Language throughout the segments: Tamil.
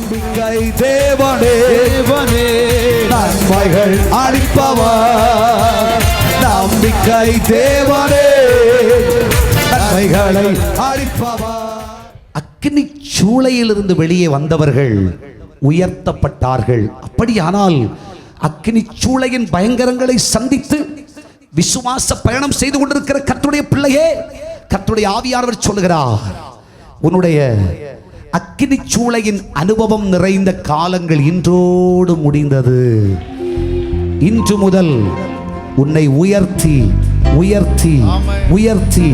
நம்பிக்கை தேவனே நன்மைகள் அளிப்பவர். நம்பிக்கை தேவனே நன்மைகளை அளிப்பவர். அக்கினி சூளையிலிருந்து வெளியே வந்தவர்கள் உயர்த்தப்பட்டார்கள். அப்படியானால் அக்கினி சூளையின் பயங்கரங்களை சந்தித்து விசுவாச பயணம் செய்து கொண்டிருக்கிற கர்த்தருடைய பிள்ளையே, கர்த்தருடைய ஆவியானவர் சொல்லுகிறார், உன்னுடைய அக்கினி சூளையின் அனுபவம் நிறைந்த காலங்கள் இன்றோடு முடிந்தது. இன்று முதல் உன்னை உயர்த்தி உயர்த்தி உயர்த்தி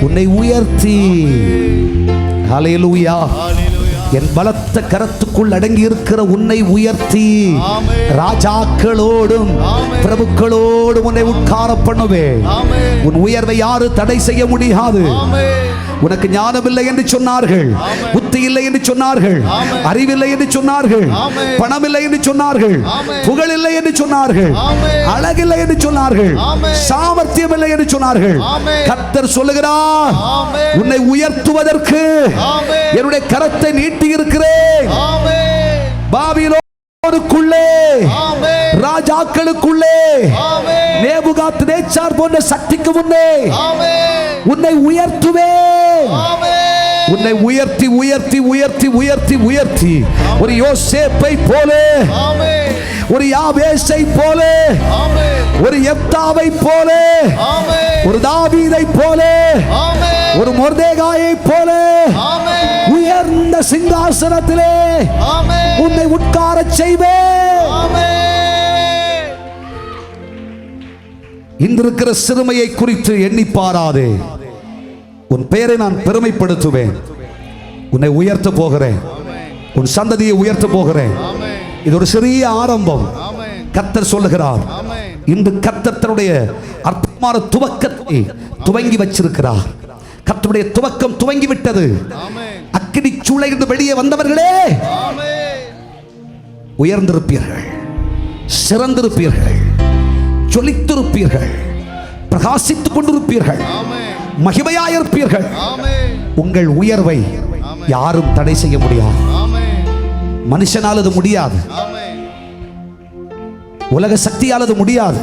உன்னை உயர்த்தி, ஹல்லேலூயா, என் பலத்த கரத்துக்குள் அடங்கி இருக்கிற உன்னை உயர்த்தி ராஜாக்களோடும் பிரபுக்களோடும் உன்னை உட்கார பண்ணுவேன். உன் உயர்வை யாரு தடை செய்ய முடியாது. உனக்கு ஞானம் இல்லை என்று சொன்னார்கள், புத்தி இல்லை என்று சொன்னார்கள், அறிவில்லை என்று சொன்னார்கள், பணம் இல்லை என்று சொன்னார்கள், புகழ் இல்லை என்று சொன்னார்கள், அழகில்லை என்று சொன்னார்கள், சாமர்த்தியம் இல்லை என்று சொன்னார்கள். கர்த்தர் சொல்லுகிறார், உன்னை உயர்த்துவதற்கு என்னுடைய கரத்தை நீட்டி இருக்கிறேன். பாபிலோனுக்குள்ளே, ராஜாக்களுக்குள்ளே, நேபுகாத்நேச்சார் போன்ற சக்திக்கு முன்னே உன்னை உயர்த்துவேன். உன்னை உயர்த்தி உயர்த்தி உயர்த்தி உயர்த்தி உயர்த்தி ஒரு யோசேப்பை போல, ஒரு யாபேசை போல, ஒரு எப்தாவை போல, ஒரு தாவீதை போல, ஒரு மொர்தெகாயை போல உயர்ந்த சிங்காசனத்திலே உன்னை உட்காரச் செய்வேன். இன்றிருக்கிற சிறுமையை குறித்து எண்ணி பாராதே. உன் பெயரை நான் பெருமைப்படுத்துவேன். உன்னை உயர்த்த போகிறேன். உன் சந்ததியை உயர்த்த போகிறேன். இது ஒரு சிறிய ஆரம்பம். கர்த்தர் சொல்லுகிறார், இன்று கர்த்தர் தன்னுடைய அற்புதமான துவக்கத்தை துவங்கி வச்சிருக்கிறார். கர்த்தருடைய துவக்கம் துவங்கி விட்டது. அக்கினி சூளையிலிருந்து வெளியே வந்தவர்களே, உயர்ந்திருப்பீர்கள், சிறந்திருப்பீர்கள், ஜொலித்திருப்பீர்கள், பிரகாசித்துக் கொண்டிருப்பீர்கள், மகிமையாயிருப்பீர்கள். உங்கள் உயர்வை யாரும் தடை செய்ய முடியாது. மனுஷனால் அது முடியாது, உலக சக்தியால் அது முடியாது,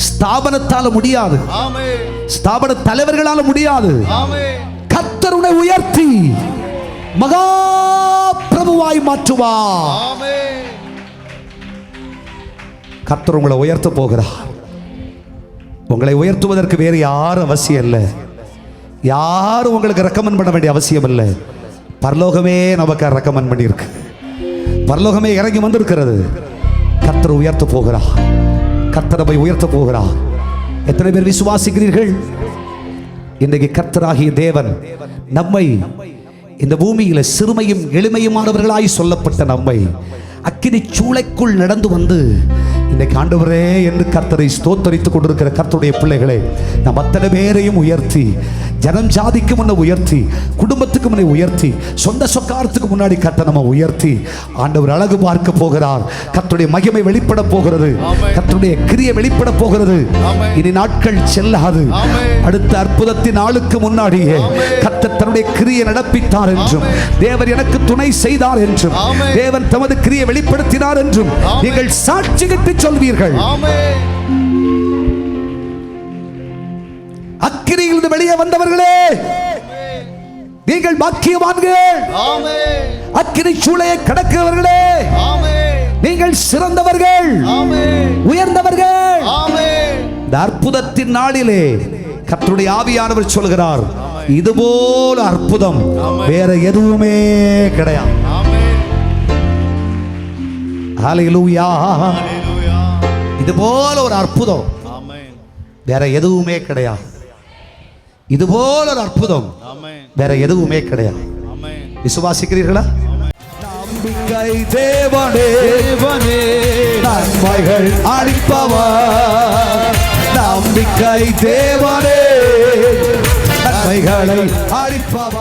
ஸ்தாபனத்தால் முடியாது, ஸ்தாபன தலைவர்களால் முடியாது. கர்த்தர் உன்னை உயர்த்தி மகா பிரபுவாய் மாற்றுவார். கர்த்தர் உங்களை உயர்த்த போகிறார். உங்களை உயர்த்துவதற்கு வேறு யாரும் அவசியம் இல்லை. யாரும் உங்களுக்கு ரெக்கமெண்ட் பண்ண வேண்டிய அவசியம் இல்லை. பரலோகமே நமக்கு ரெக்கமெண்ட் பண்ணியிருக்கு. பரலோகமே இறங்கி வந்திருக்கிறது. கர்த்தர் உயர்த்த போகிறார். கர்த்தர் நம்மை உயர்த்த போகிறார். எத்தனை பேர் விசுவாசிக்கிறீர்கள்? இன்றைக்கு கர்த்தராகிய தேவன் நம்மை இந்த பூமியில சிறுமையும் எளிமையுமானவர்களாய் சொல்லப்பட்ட நம்மை அக்கினி சூளைக்குள் நடந்து வந்து இன்றைக்கு ஆண்டவரே என்று கர்த்தரை ஸ்தோத்தரித்துக் கொண்டிருக்கிற கர்த்தருடைய பிள்ளைகளே, நம் அத்தனை பேரையும் உயர்த்தி, ஜனம் ஜாதிக்கு முன்ன உயர்த்தி, குடும்பத்துக்கு முன்னே உயர்த்தி, சொந்த சொக்காரத்துக்கு முன்னாடி கர்த்தர் நம்ம உயர்த்தி ஆண்டவர் அழகு பார்க்க போகிறார். கர்த்தருடைய மகிமை வெளிப்பட போகிறது. கர்த்தருடைய கிரியை வெளிப்பட போகிறது. இனி நாட்கள் செல்லாது. அடுத்த அற்புதத்தின் நாளுக்கு முன்னாடியே கர்த்தர் தன்னுடைய கிரியை நடப்பித்தார் என்றும், தேவன் எனக்கு துணை செய்தார் என்றும், தேவன் தமது கிரியை வெளிப்படுத்தினார் என்றும் நீங்கள் சாட்சியிட்டு சொல்வீர்கள். அக்கினியிலிருந்து வெளியே வந்தவர்களே, நீங்கள் பாக்கியவான்கள். அக்கினி சூளையை கடக்கிறவர்களே, நீங்கள் சிறந்தவர்கள், உயர்ந்தவர்கள். இந்த அற்புதத்தின் நாளிலே கர்த்தருடைய ஆவியானவர் சொல்கிறார், இதுபோல அற்புதம் வேற எதுவுமே கிடையாது. ஹல்லேலூயா. இதுபோல ஒரு அற்புதம் வேற எதுவுமே கிடையாது. இதுபோல ஒரு அற்புதம் வேற எதுவுமே கிடையாது. விசுவாசிக்கிறீர்களா? நம்பிக்கை தேவனே நன்மைகள் அளிப்பவர். நம்பிக்கை தேவனே நன்மைகளை அளிப்பவர்.